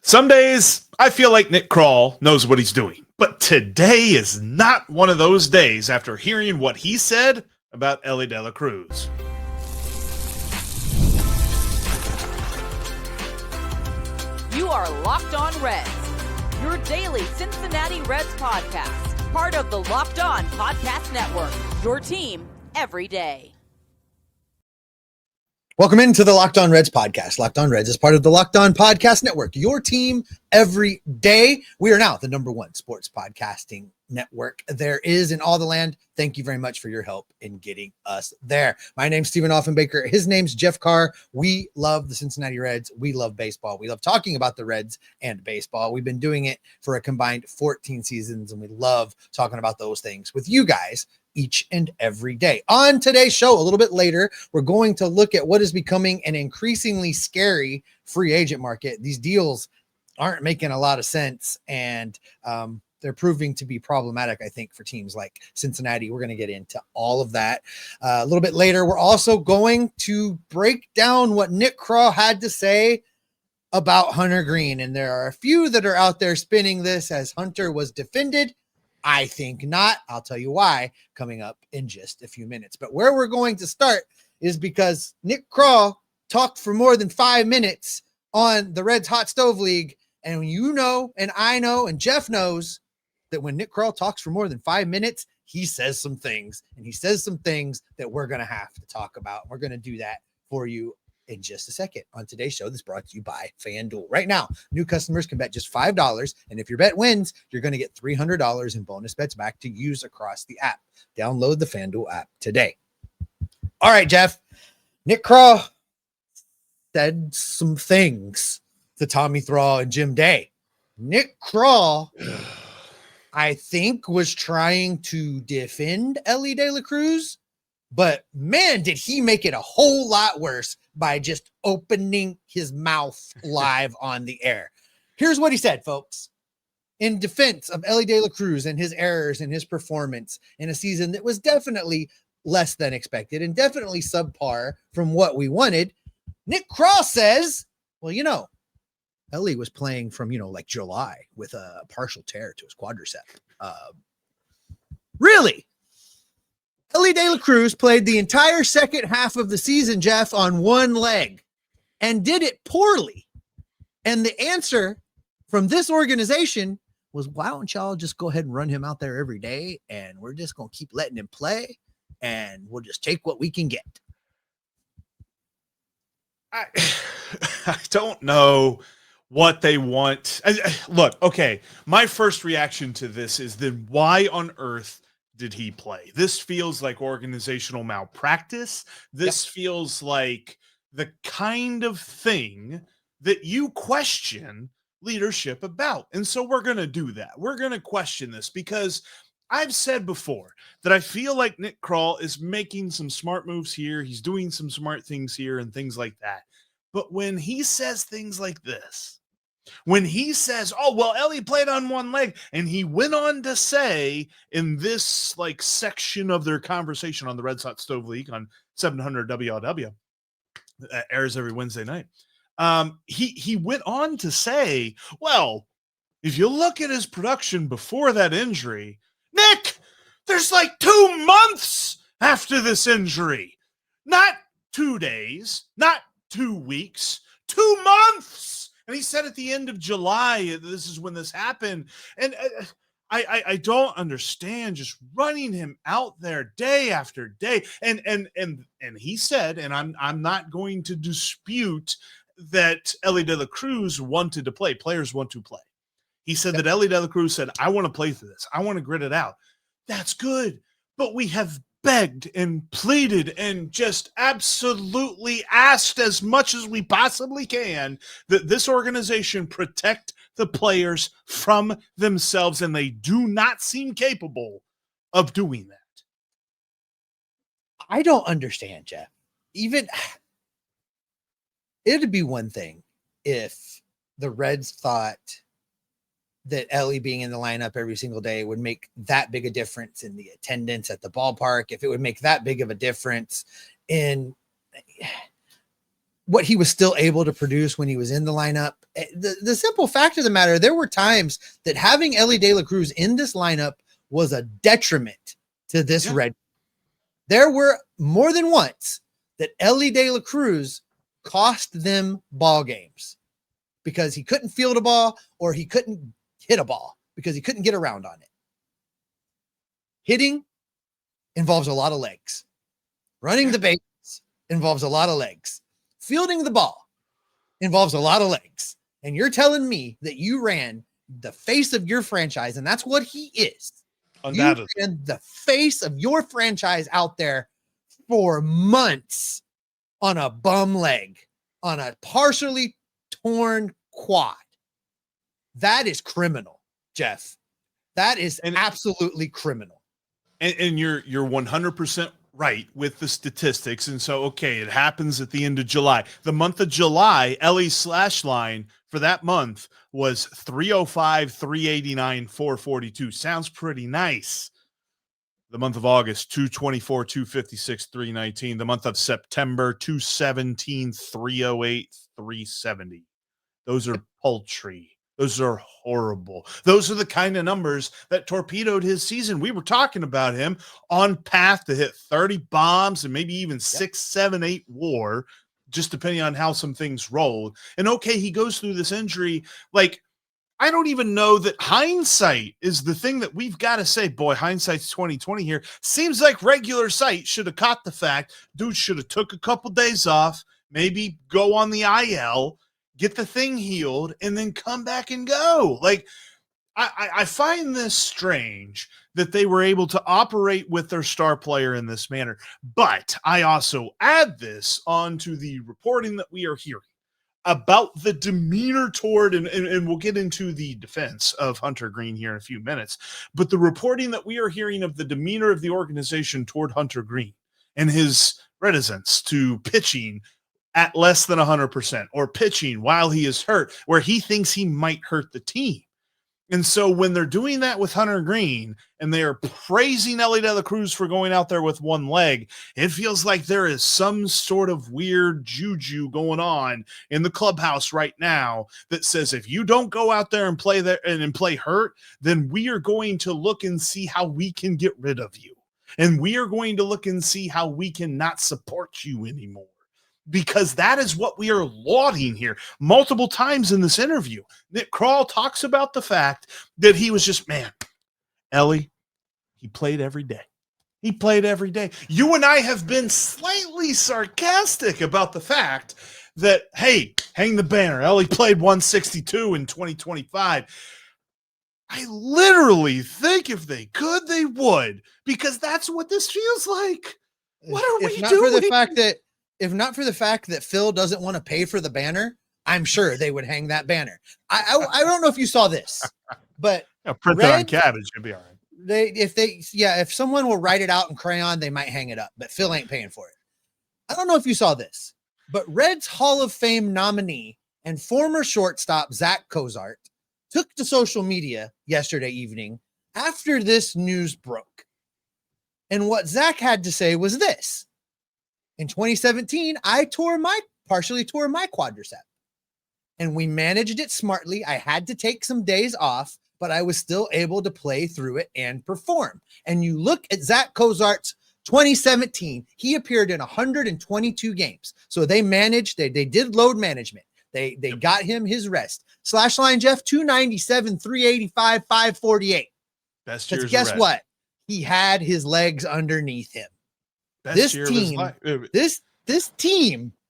Some days I feel like Nick Krall knows what he's doing, but today is not one of those days after hearing what he said about Elly De La Cruz. You are Locked On Reds, your daily Cincinnati Reds podcast, part of the Locked On Podcast Network, your team every day. Welcome into the Locked On Reds podcast. Locked On Reds is part of the Locked On Podcast Network, your team every day. We are now the number one sports podcasting network there is in all the land. Thank you very much for your help in getting us there. My name's Stephen Offenbaker. His name's Jeff Carr. We love the Cincinnati Reds. We love baseball. We love talking about the Reds and baseball. We've been doing it for a combined 14 seasons, and we love talking about those things with you guys each and every day. On today's show, a little bit later, we're going to look at what is becoming an increasingly scary free agent market. These deals aren't making a lot of sense, and they're proving to be problematic, I think, for teams like Cincinnati. We're going to get into all of that a little bit later. We're also going to break down what Nick Krall had to say about Hunter Greene, and there are a few that are out there spinning this as Hunter was defended. I think not. I'll tell you why coming up in just a few minutes. But where we're going to start is because Nick Krall talked for more than 5 minutes on the Reds Hot Stove League. And you know, and I know, and Jeff knows that when Nick Krall talks for more than 5 minutes, he says some things, and he says some things that we're going to have to talk about. We're going to do that for you in just a second on today's show. That's brought to you by FanDuel. Right now, new customers can bet just $5, and if your bet wins, you're going to get $300 in bonus bets back to use across the app. Download the FanDuel app today. All right, Jeff. Nick Krall said some things to Tommy Thrall and Jim Day. Nick Krall, I think, was trying to defend Elly De La Cruz, but man, did he make it a whole lot worse by just opening his mouth live on the air. Here's what he said, folks. In defense of Elly De La Cruz and his errors and his performance in a season that was definitely less than expected and definitely subpar from what we wanted, Nick Krall says, well, you know, Elly was playing from, like July with a partial tear to his quadricep. Really? Elly De La Cruz played the entire second half of the season, Jeff, on one leg and did it poorly. And the answer from this organization was, why don't y'all just go ahead and run him out there every day, and we're just going to keep letting him play, and we'll just take what we can get. I don't know what they want. Look, okay, my first reaction to this is, then why on earth did he play? This feels like organizational malpractice. This feels like the kind of thing that you question leadership about. And so we're going to do that. We're going to question this because I've said before that I feel like Nick Krall is making some smart moves here. He's doing some smart things here and things like that. But when he says things like this, when he says, oh, well, Elly played on one leg, and he went on to say in this section of their conversation on the Red Hot Stove League on 700 WLW, that airs every Wednesday night, he went on to say, well, if you look at his production before that injury, Nick, there's 2 months after this injury, not 2 days, not 2 weeks, 2 months. And he said at the end of July, this is when this happened. And I don't understand just running him out there day after day. And he said, and I'm not going to dispute that Elly De La Cruz wanted to play. Players want to play. He said that Elly De La Cruz said, I want to play through this. I want to grit it out. That's good. But we have begged and pleaded and just absolutely asked as much as we possibly can that this organization protect the players from themselves, and they do not seem capable of doing that. I don't understand, Jeff. Even it'd be one thing if the Reds thought that Elly being in the lineup every single day would make that big a difference in the attendance at the ballpark, if it would make that big of a difference in what he was still able to produce when he was in the lineup. The simple fact of the matter, there were times that having Elly De La Cruz in this lineup was a detriment to this Red. There were more than once that Elly De La Cruz cost them ball games because he couldn't field a ball or he couldn't hit a ball because he couldn't get around on it. Hitting involves a lot of legs. Running the bases involves a lot of legs. Fielding the ball involves a lot of legs. And you're telling me that you ran the face of your franchise, and that's what he is. Undoubtedly. You ran the face of your franchise out there for months on a bum leg, on a partially torn quad. That is criminal, Jeff. That is absolutely criminal. And you're 100% right with the statistics. And so, okay, it happens at the end of July. The month of July, Elly's slash line for that month was 305, 389, 442. Sounds pretty nice. The month of August, 224, 256, 319. The month of September, 217, 308, 370. Those are paltry. Those are horrible. Those are the kind of numbers that torpedoed his season. We were talking about him on path to hit 30 bombs and maybe even 6, 7, 8 WAR, just depending on how some things rolled. And okay, he goes through this injury. Like, I don't even know that hindsight is the thing that we've got to say. Boy, hindsight's 2020 here. Seems like regular sight should have caught the fact. Dude should have took a couple days off, maybe go on the IL, get the thing healed, and then come back and go. Like, I find this strange that they were able to operate with their star player in this manner. But I also add this onto the reporting that we are hearing about the demeanor toward, and we'll get into the defense of Hunter Greene here in a few minutes, but the reporting that we are hearing of the demeanor of the organization toward Hunter Greene and his reticence to pitching at less than 100% or pitching while he is hurt, where he thinks he might hurt the team. And so when they're doing that with Hunter Greene and they are praising Elly De La Cruz for going out there with one leg, it feels like there is some sort of weird juju going on in the clubhouse right now that says, if you don't go out there and play there and play hurt, then we are going to look and see how we can get rid of you. And we are going to look and see how we can not support you anymore. Because that is what we are lauding here multiple times in this interview. Nick Krall talks about the fact that he was just, man, Elly, he played every day. He played every day. You and I have been slightly sarcastic about the fact that, hey, hang the banner. Elly played 162 in 2025. I literally think if they could, they would, because that's what this feels like. What are we doing? If not for the fact that Phil doesn't want to pay for the banner, I'm sure they would hang that banner. I don't know if you saw this, but print that on cabbage, it'd be all right. If someone will write it out in crayon, they might hang it up, but Phil ain't paying for it. I don't know if you saw this, but Reds Hall of Fame nominee and former shortstop Zach Cozart took to social media yesterday evening after this news broke. And what Zach had to say was this: in 2017, I partially tore my quadricep, and we managed it smartly. I had to take some days off, but I was still able to play through it and perform. And you look at Zach Cozart's 2017, he appeared in 122 games. So they managed, they did load management. They got him his rest. Slash line, Jeff, 297, 385, 548. Best years. Guess what? He had his legs underneath him. This team,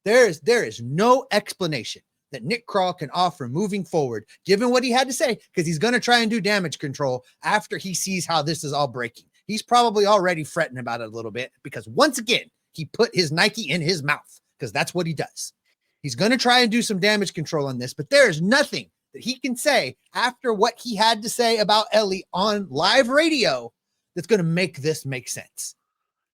there is no explanation that Nick Krall can offer moving forward, given what he had to say, because he's going to try and do damage control after he sees how this is all breaking. He's probably already fretting about it a little bit because once again, he put his Nike in his mouth because that's what he does. He's going to try and do some damage control on this, but there is nothing that he can say after what he had to say about Elly on live radio that's going to make this make sense.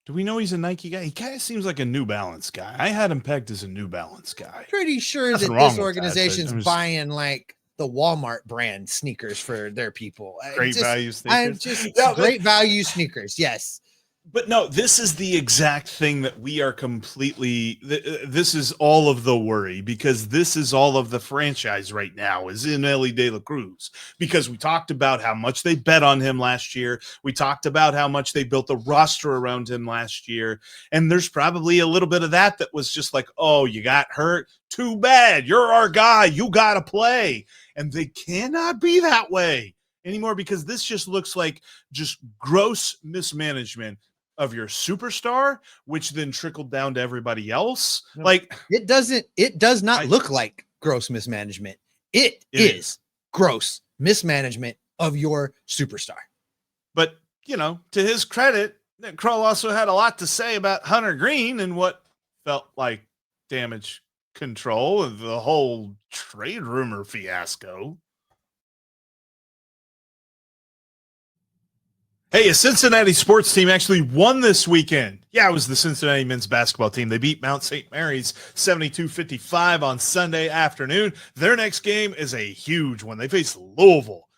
Do we know he's a Nike guy? He kind of seems like a New Balance guy. I had him pegged as a New Balance guy. Pretty sure that this organization's buying like the Walmart brand sneakers for their people. Great value sneakers. Great value sneakers. Yes. But no, this is the exact thing that we are completely. This is all of the worry, because this is all of the franchise right now is in Elly De La Cruz, because we talked about how much they bet on him last year. We talked about how much they built the roster around him last year. And there's probably a little bit of that was just like, oh, you got hurt. Too bad. You're our guy. You got to play. And they cannot be that way anymore, because this just looks like just gross mismanagement of your superstar, which then trickled down to everybody else. No, like it does not look like gross mismanagement. It is gross mismanagement of your superstar. But, to his credit, Nick Krall also had a lot to say about Hunter Greene and what felt like damage control of the whole trade rumor fiasco. Hey, a Cincinnati sports team actually won this weekend. Yeah, it was the Cincinnati men's basketball team. They beat Mount St. Mary's 72-55 on Sunday afternoon. Their next game is a huge one. They face Louisville.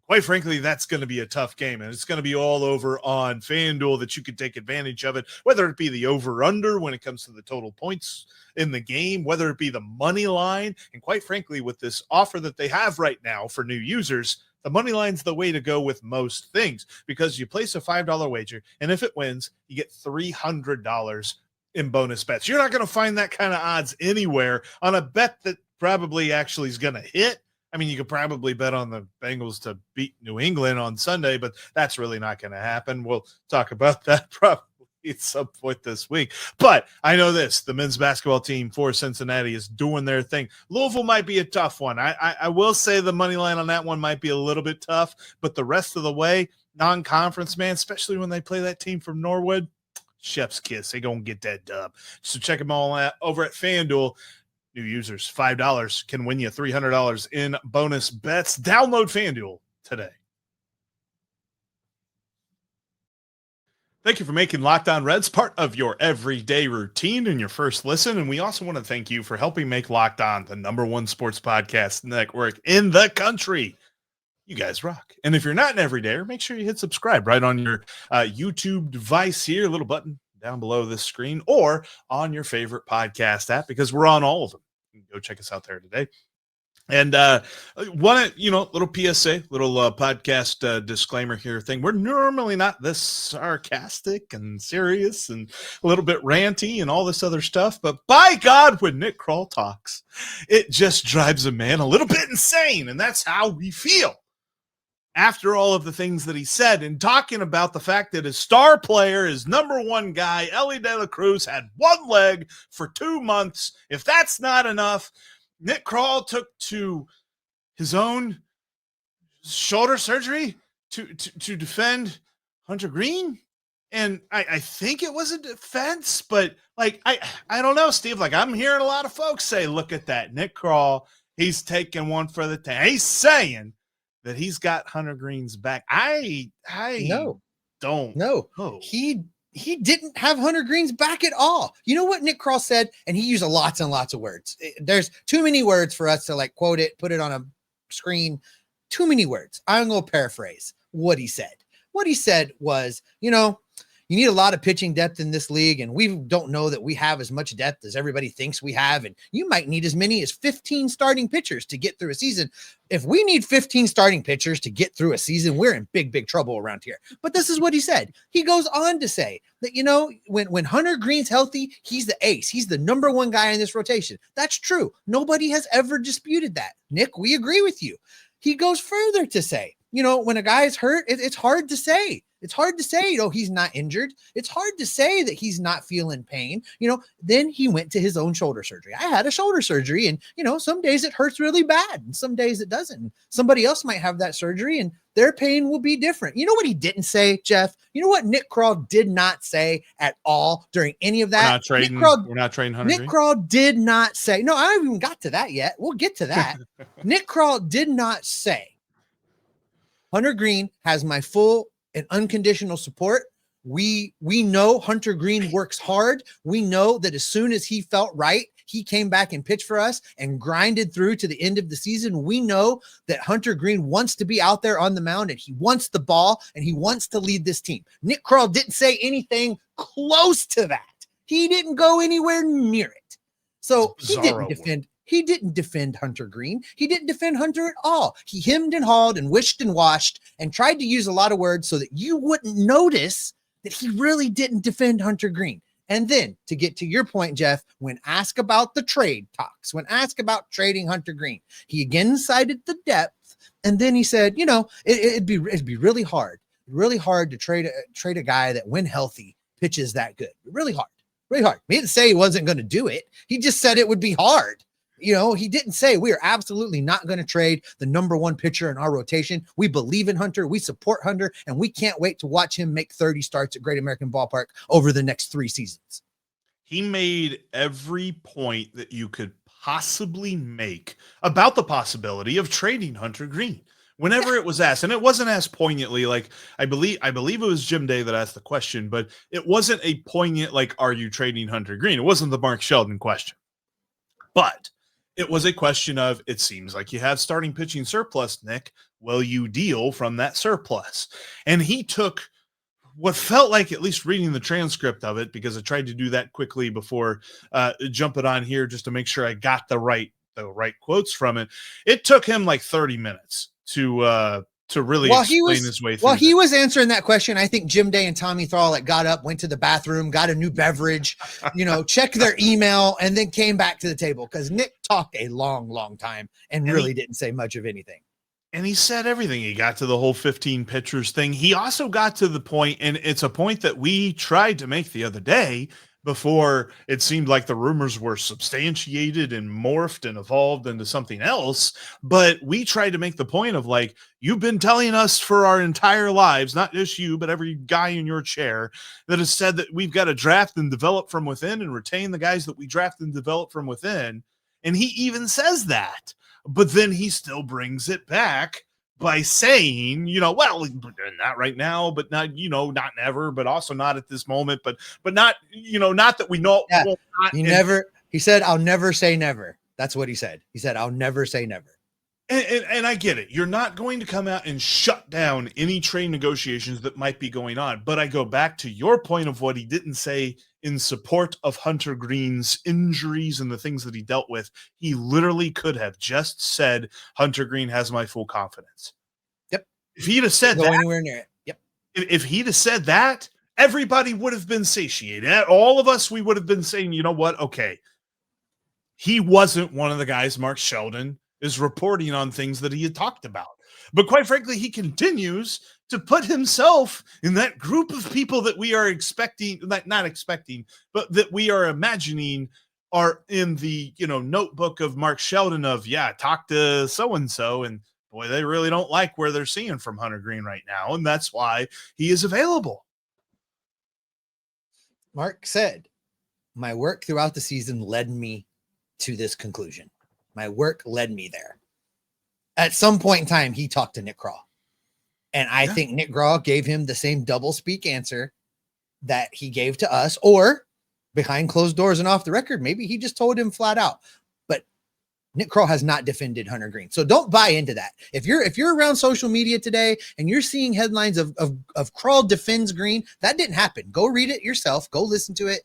Quite frankly, that's going to be a tough game, and it's going to be all over on FanDuel that you can take advantage of it, whether it be the over-under when it comes to the total points in the game, whether it be the money line, and quite frankly, with this offer that they have right now for new users, the money line's the way to go with most things, because you place a $5 wager, and if it wins, you get $300 in bonus bets. You're not going to find that kind of odds anywhere on a bet that probably actually is going to hit. I mean, you could probably bet on the Bengals to beat New England on Sunday, but that's really not going to happen. We'll talk about that probably at some point this week. But I know this, the men's basketball team for Cincinnati is doing their thing. Louisville might be a tough one. I will say the money line on that one might be a little bit tough, but the rest of the way, non-conference, man, especially when they play that team from Norwood, chef's kiss. They going to get that dub. So check them all out over at FanDuel. New users, $5 can win you $300 in bonus bets. Download FanDuel today. Thank you for making Locked On Reds part of your everyday routine and your first listen. And we also want to thank you for helping make Locked On the #1 sports podcast network in the country. You guys rock. And if you're not an everydayer, make sure you hit subscribe right on your YouTube device here, a little button down below this screen, or on your favorite podcast app, because we're on all of them. You can go check us out there today. And little PSA, little podcast disclaimer here thing. We're normally not this sarcastic and serious and a little bit ranty and all this other stuff. But by God, when Nick Krall talks, it just drives a man a little bit insane. And that's how we feel after all of the things that he said, and talking about the fact that his star player, his #1 guy, Elly De La Cruz, had one leg for 2 months. If that's not enough, Nick Krall took to his own shoulder surgery to defend Hunter Greene. And I think it was a defense, but I don't know, Steve. I'm hearing a lot of folks say, look at that. Nick Krall, he's taking one for the team. He's saying that he's got Hunter Greene's back. I don't know. He didn't have Hunter Greene's back at all. You know what Nick Krall said? And he used lots and lots of words. There's too many words for us to quote it, put it on a screen. Too many words. I'm going to paraphrase what he said. What he said was, you need a lot of pitching depth in this league, and we don't know that we have as much depth as everybody thinks we have, and you might need as many as 15 starting pitchers to get through a season. If we need 15 starting pitchers to get through a season, we're in big, big trouble around here. But this is what he said. He goes on to say that, when Hunter Greene's healthy, he's the ace. He's the #1 guy in this rotation. That's true. Nobody has ever disputed that. Nick, we agree with you. He goes further to say, when a guy is hurt, it's hard to say. It's hard to say, he's not injured. It's hard to say that he's not feeling pain. Then he went to his own shoulder surgery. I had a shoulder surgery, and, some days it hurts really bad and some days it doesn't. And somebody else might have that surgery and their pain will be different. You know what he didn't say, Jeff? You know what Nick Krall did not say at all during any of that? We're not trading Hunter Greene. Nick Krall did not say, no, I haven't even got to that yet. We'll get to that. Nick Krall did not say, Hunter Greene has my full and unconditional support We know Hunter Greene works hard. We know that as soon as he felt right, he came back and pitched for us and grinded through to the end of the season. We know that Hunter Greene wants to be out there on the mound and he wants the ball and he wants to lead this team. Nick Krall didn't say anything close to that. He didn't go anywhere near it. So he didn't defend Hunter Greene. He didn't defend Hunter at all. He hemmed and hawed and wished and washed and tried to use a lot of words so that you wouldn't notice that he really didn't defend Hunter Greene. And then to get to your point, Jeff, when asked about the trade talks, when asked about trading Hunter Greene, he again cited the depth. And then he said, it'd be really hard to trade a guy that when healthy pitches that good. Really hard. He didn't say he wasn't going to do it. He just said it would be hard. He didn't say we are absolutely not going to trade the number one pitcher in our rotation. We believe in Hunter. We support Hunter, and we can't wait to watch him make 30 starts at Great American Ballpark over the next 3 seasons. He made every point that you could possibly make about the possibility of trading Hunter Greene. Whenever it was asked, and it wasn't asked poignantly, like I believe it was Jim Day that asked the question, but it wasn't a poignant, like, are you trading Hunter Greene? It wasn't the Mark Sheldon question. But it was a question of, it seems like you have starting pitching surplus, Nick. Will you deal from that surplus? And he took what felt like, at least reading the transcript of it, because I tried to do that quickly before jumping on here just to make sure I got the right quotes from it. It took him like 30 minutes to really explain his way through. While he was answering that question, I think Jim Day and Tommy Thrall got up, went to the bathroom, got a new beverage, checked their email, and then came back to the table because Nick talked a long time and really didn't say much of anything. And he said everything. He got to the whole 15 pitchers thing. He also got to the point, and it's a point that we tried to make the other day before it seemed like the rumors were substantiated and morphed and evolved into something else. But we tried to make the point of, like, you've been telling us for our entire lives, not just you, but every guy in your chair that has said that we've got to draft and develop from within and retain the guys that we draft and develop from within. And he even says that, but then he still brings it back by saying, well, not right now, but not, not never, but also not at this moment, but not, not that we know. Yeah. He said, I'll never say never. That's what he said. He said, I'll never say never. And I get it. You're not going to come out and shut down any trade negotiations that might be going on. But I go back to your point of what he didn't say in support of Hunter Greene's injuries and the things that he dealt with. He literally could have just said, Hunter Greene has my full confidence. Yep. If he'd have said that, anywhere near it. Yep. If he'd have said that, everybody would have been satiated. All of us, we would have been saying, you know what? Okay. He wasn't one of the guys Mark Sheldon is reporting on things that he had talked about. But quite frankly, he continues to put himself in that group of people that we are expecting, not expecting, but that we are imagining are in the, notebook of Mark Sheldon of, talk to so-and-so, and boy, they really don't like where they're seeing from Hunter Greene right now. And that's why he is available. Mark said, my work throughout the season led me to this conclusion. My work led me there. At some point in time, he talked to Nick Krall. And I think Nick Krall gave him the same double speak answer that he gave to us, or behind closed doors and off the record, maybe he just told him flat out. But Nick Krall has not defended Hunter Greene. So don't buy into that. If you're around social media today and you're seeing headlines of Krall defends Greene, that didn't happen. Go read it yourself. Go listen to it.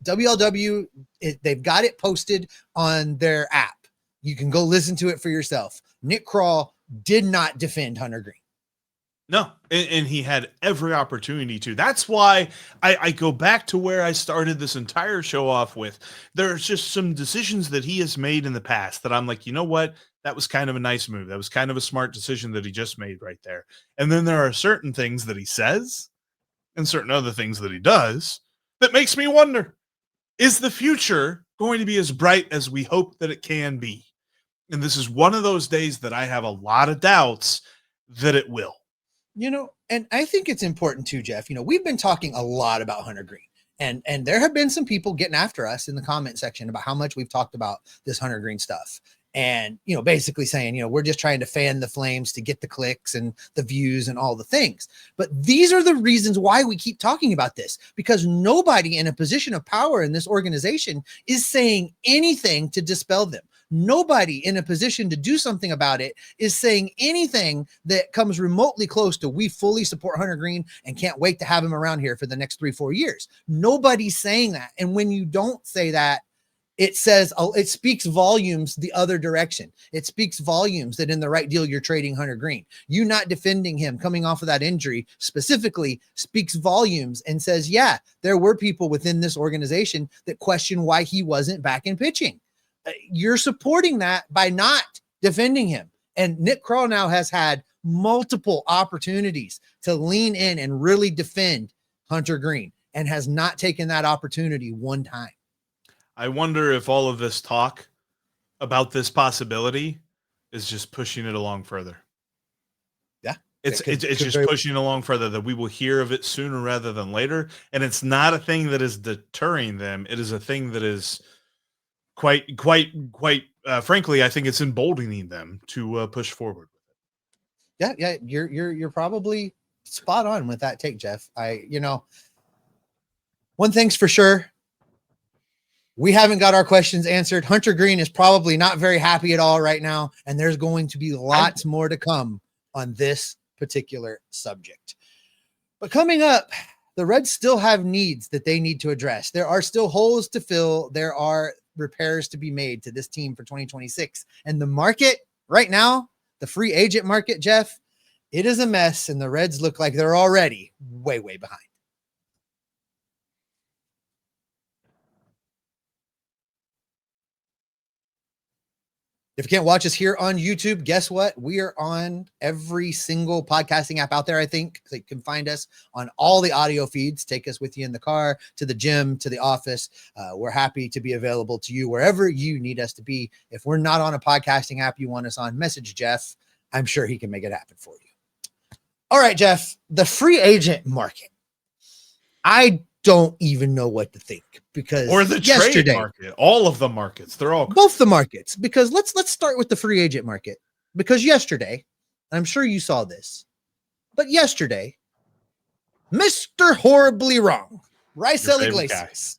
WLW, they've got it posted on their app. You can go listen to it for yourself. Nick Krall did not defend Hunter Greene. No, and he had every opportunity to. That's why I go back to where I started this entire show off with. There's just some decisions that he has made in the past that I'm like, you know what? That was kind of a nice move. That was kind of a smart decision that he just made right there. And then there are certain things that he says and certain other things that he does that makes me wonder, is the future going to be as bright as we hope that it can be? And this is one of those days that I have a lot of doubts that it will. And I think it's important too, Jeff. We've been talking a lot about Hunter Greene, and there have been some people getting after us in the comment section about how much we've talked about this Hunter Greene stuff. and, basically saying, we're just trying to fan the flames to get the clicks and the views and all the things. But these are the reasons why we keep talking about this, because nobody in a position of power in this organization is saying anything to dispel them. Nobody in a position to do something about it is saying anything that comes remotely close to, we fully support Hunter Greene and can't wait to have him around here for the next 3-4 years. Nobody's saying that. And when you don't say that, it speaks volumes the other direction. It speaks volumes that in the right deal, you're trading Hunter Greene. You not defending him coming off of that injury specifically speaks volumes and says, yeah, there were people within this organization that question why he wasn't back in pitching. You're supporting that by not defending him. And Nick Krall now has had multiple opportunities to lean in and really defend Hunter Greene and has not taken that opportunity one time. I wonder if all of this talk about this possibility is just pushing it along further. Yeah. It's just pushing it along further, that we will hear of it sooner rather than later. And it's not a thing that is deterring them. It is a thing that is quite frankly, I think it's emboldening them to push forward. Yeah. You're probably spot on with that take, Jeff. One thing's for sure. We haven't got our questions answered. Hunter Greene is probably not very happy at all right now, and there's going to be lots more to come on this particular subject. But coming up, the Reds still have needs that they need to address. There are still holes to fill. There are repairs to be made to this team for 2026. And the market right now, the free agent market, Jeff, it is a mess, and the Reds look like they're already way, way behind. If you can't watch us here on YouTube, guess what? We are on every single podcasting app out there, I think. So you can find us on all the audio feeds. Take us with you in the car, to the gym, to the office. We're happy to be available to you wherever you need us to be. If we're not on a podcasting app you want us on, message Jeff. I'm sure he can make it happen for you. All right, Jeff, the free agent market. I don't even know what to think, because or the trade market, all of the markets, they're all both the markets, because let's start with the free agent market, because yesterday, I'm sure you saw this, but yesterday, Mr. Horribly Wrong, Raisel Iglesias,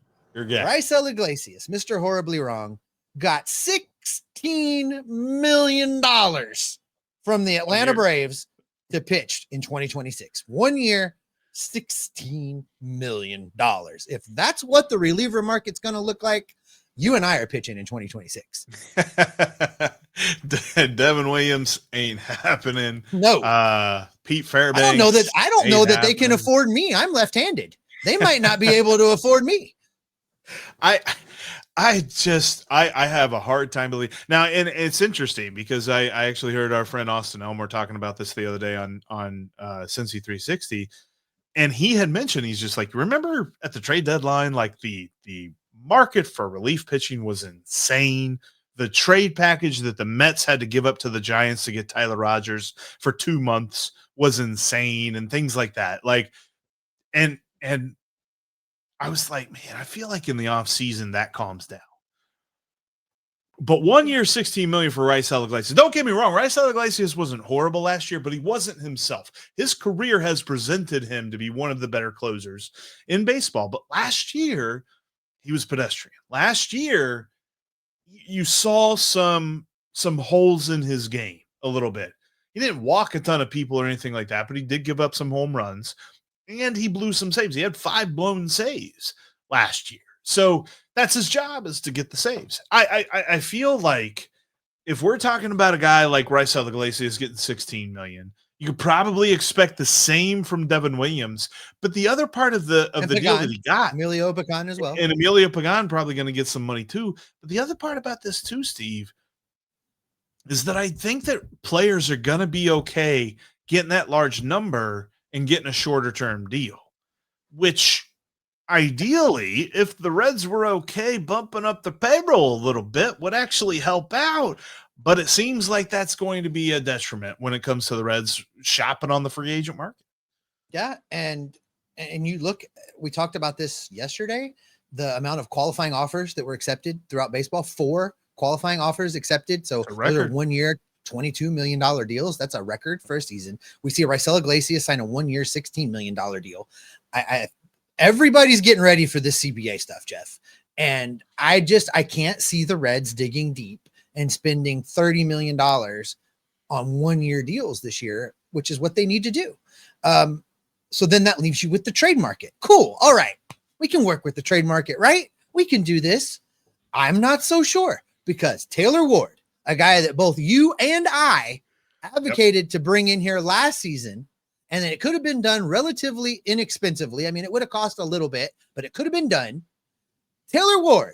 Mr. Horribly Wrong, got $16 million from the Atlanta Braves to pitch in 2026. 1 year, $16 million. If that's what the reliever market's going to look like, you and I are pitching in 2026. Devin Williams ain't happening. No. Pete Fairbanks. I don't know that they can afford me. I'm left-handed. They might not be able to afford me. I have a hard time believing now, and it's interesting because I actually heard our friend Austin Elmore talking about this the other day on Cincy 360. And he had mentioned, he's just like, remember at the trade deadline, like the market for relief pitching was insane. The trade package that the Mets had to give up to the Giants to get Tyler Rogers for 2 months was insane, and things like that. Like, and I was like, man, I feel like in the offseason that calms down. But 1 year, $16 million for Raisel Iglesias. Don't get me wrong, Raisel Iglesias wasn't horrible last year, but he wasn't himself. His career has presented him to be one of the better closers in baseball. But last year, he was pedestrian. Last year, you saw some holes in his game a little bit. He didn't walk a ton of people or anything like that, but he did give up some home runs, and he blew some saves. He had 5 blown saves last year. So that's his job, is to get the saves. I feel like if we're talking about a guy like Raisel Iglesias getting $16 million, you could probably expect the same from Devin Williams. But the other part of the deal that he got, Emilio Pagan as well, and Emilio Pagan probably going to get some money too. But the other part about this too, Steve, is that I think that players are going to be okay getting that large number and getting a shorter term deal, which ideally, if the Reds were okay bumping up the payroll a little bit, would actually help out. But it seems like that's going to be a detriment when it comes to the Reds shopping on the free agent market. Yeah, and you look, we talked about this yesterday, the amount of qualifying offers that were accepted throughout baseball, 4 qualifying offers accepted. So those are 1 year, $22 million deals. That's a record for a season. We see Raisel Iglesias sign a 1 year, $16 million deal. Everybody's getting ready for this CBA stuff, Jeff. And I can't see the Reds digging deep and spending $30 million on 1 year deals this year, which is what they need to do. So then that leaves you with the trade market. Cool. All right. We can work with the trade market, right? We can do this. I'm not so sure, because Taylor Ward, a guy that both you and I advocated to bring in here last season, and it could have been done relatively inexpensively. I mean, it would have cost a little bit, but it could have been done. Taylor Ward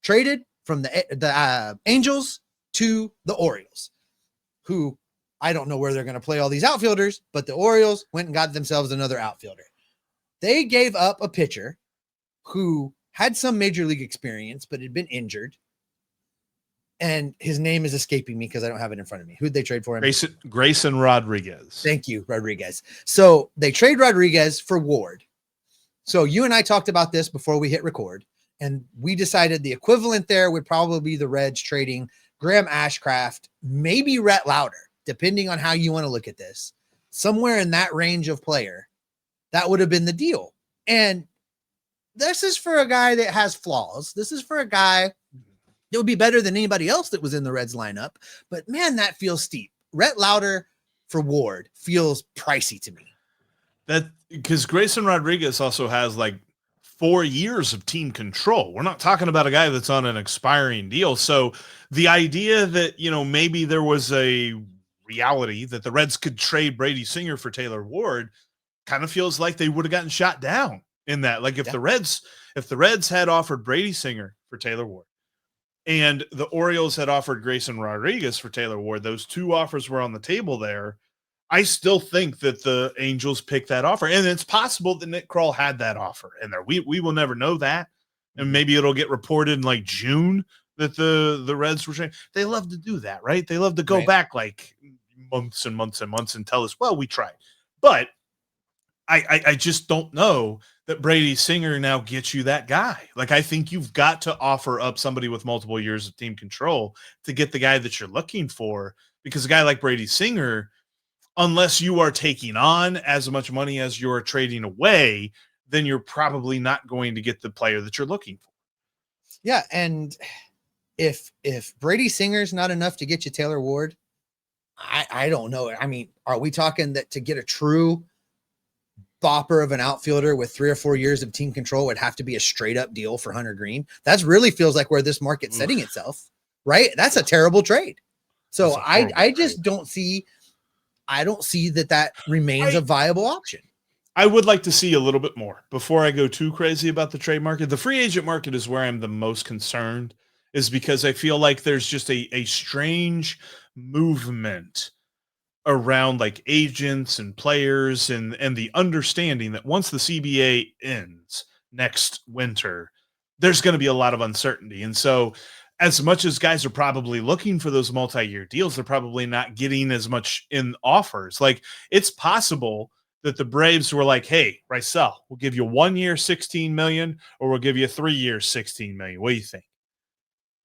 traded from the Angels to the Orioles, who I don't know where they're going to play all these outfielders, but the Orioles went and got themselves another outfielder. They gave up a pitcher who had some major league experience, but had been injured. And his name is escaping me because I don't have it in front of me. Who'd they trade for him? Grayson Rodriguez. Thank you, Rodriguez. So they trade Rodriguez for Ward. So you and I talked about this before we hit record, and we decided the equivalent there would probably be the Reds trading Graham Ashcraft, maybe Rhett Lauder, depending on how you want to look at this. Somewhere in that range of player, that would have been the deal. And this is for a guy that has flaws. This is for a guy that would be better than anybody else that was in the Reds lineup. But man, that feels steep. Rhett Lauder for Ward feels pricey to me. That because Grayson Rodriguez also has like 4 years of team control. We're not talking about a guy that's on an expiring deal. So the idea that, maybe there was a reality that the Reds could trade Brady Singer for Taylor Ward kind of feels like they would have gotten shot down in that. Like if the Reds had offered Brady Singer for Taylor Ward and the Orioles had offered Grayson Rodriguez for Taylor Ward, those two offers were on the table there. I still think that the Angels picked that offer, and it's possible that Nick Krall had that offer in there. We will never know that, and maybe it'll get reported in like June that the Reds were saying they love to do that, right? They love to go back like months and months and months and tell us, well, we tried, but I just don't know that Brady Singer now gets you that guy. Like, I think you've got to offer up somebody with multiple years of team control to get the guy that you're looking for, because a guy like Brady Singer, unless you are taking on as much money as you're trading away, then you're probably not going to get the player that you're looking for. Yeah, and if Brady Singer's not enough to get you Taylor Ward, I don't know. I mean, are we talking that to get a true bopper of an outfielder with 3 or 4 years of team control would have to be a straight up deal for Hunter Greene? That really feels like where this market's setting itself, right? That's a terrible trade. So I just don't see that remains a viable option. I would like to see a little bit more before I go too crazy about the trade market. The free agent market is where I'm the most concerned, is because I feel like there's just a strange movement around like agents and players and the understanding that once the CBA ends next winter, there's going to be a lot of uncertainty. And so as much as guys are probably looking for those multi-year deals, they're probably not getting as much in offers. Like, it's possible that the Braves were like, hey, Raisel, we'll give you 1 year, $16 million, or we'll give you 3 years, $16 million. What do you think?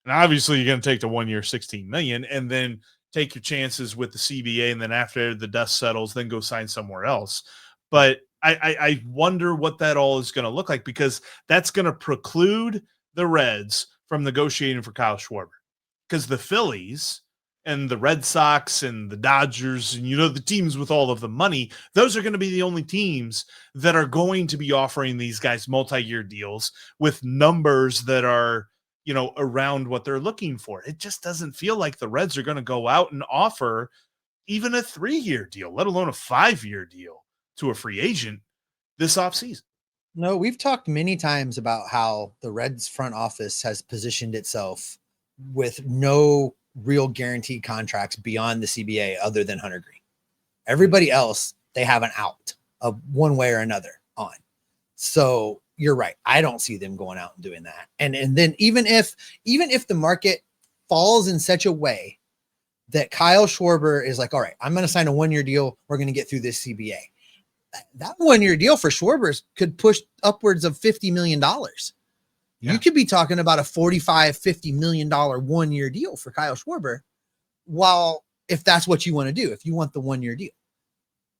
And obviously you're going to take the 1 year, $16 million, and then take your chances with the CBA. And then after the dust settles, then go sign somewhere else. But I wonder what that all is going to look like, because that's going to preclude the Reds from negotiating for Kyle Schwarber, because the Phillies and the Red Sox and the Dodgers and, the teams with all of the money, those are going to be the only teams that are going to be offering these guys multi-year deals with numbers that are, around what they're looking for. It just doesn't feel like the Reds are going to go out and offer even a 3-year deal, let alone a 5-year deal to a free agent this offseason. No, we've talked many times about how the Reds front office has positioned itself with no real guaranteed contracts beyond the CBA other than Hunter Greene. Everybody else, they have an out of one way or another on. So you're right. I don't see them going out and doing that. And then even if the market falls in such a way that Kyle Schwarber is like, all right, I'm going to sign a 1 year deal, we're going to get through this CBA. That 1 year deal for Schwarber could push upwards of $50 million. You could be talking about a $45-50 million 1-year deal for Kyle Schwarber. While if that's what you want to do, if you want the 1-year deal,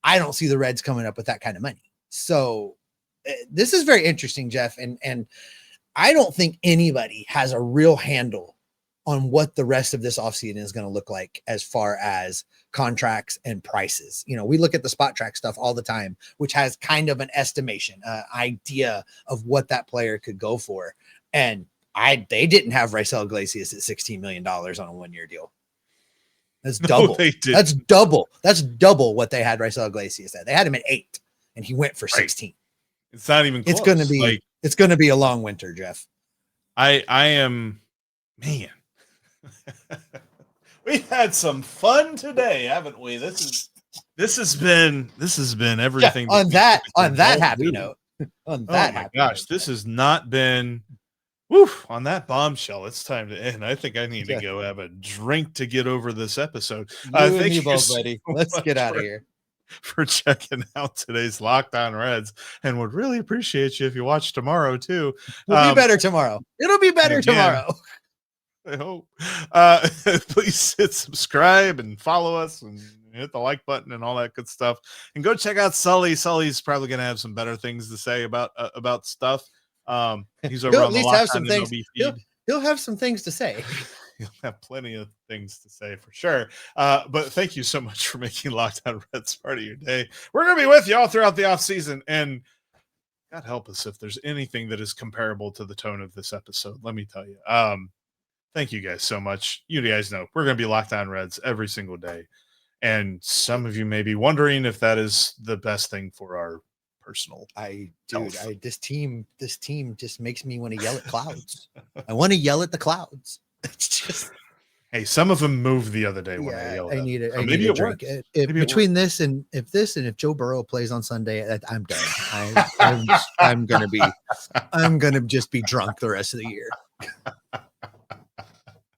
I don't see the Reds coming up with that kind of money. So this is very interesting, Jeff. And I don't think anybody has a real handle on what the rest of this offseason is going to look like as far as contracts and prices. You know, we look at the spot track stuff all the time, which has kind of an estimation, idea of what that player could go for. And they didn't have Raisel Iglesias at $16 million on a 1-year deal. That's double. That's double. That's double what they had Raisel Iglesias at. They had him at 8 and he went for 16. It's not even close. It's going to be a long winter, Jeff. I am, man. We've had some fun today, haven't we? This has been everything. Yeah, on that happy note. On that, oh my gosh, this has not been. On that bombshell, it's time to end. I think I need to go have a drink to get over this episode. Thank you both, buddy. Let's get out of here. For checking out today's Locked On Reds, and would really appreciate you if you watch tomorrow too. It'll be better tomorrow. It'll be better tomorrow. I hope. Please hit subscribe and follow us and hit the like button and all that good stuff. And go check out Sully. Sully's probably going to have some better things to say about stuff. He's over on the Locked On MLB feed. He'll have some things to say. He'll have plenty of things to say for sure. But thank you so much for making Locked On Reds part of your day. We're going to be with you all throughout the offseason. And God help us if there's anything that is comparable to the tone of this episode. Let me tell you. Thank you guys so much. You guys know we're going to be Locked On Reds every single day. And some of you may be wondering if that is the best thing for our personal this team just makes me want to yell at clouds. I want to yell at the clouds. It's just, hey, some of them moved the other day when I yelled. I need a drink. If Joe Burrow plays on Sunday, I'm done. I'm gonna just be drunk the rest of the year.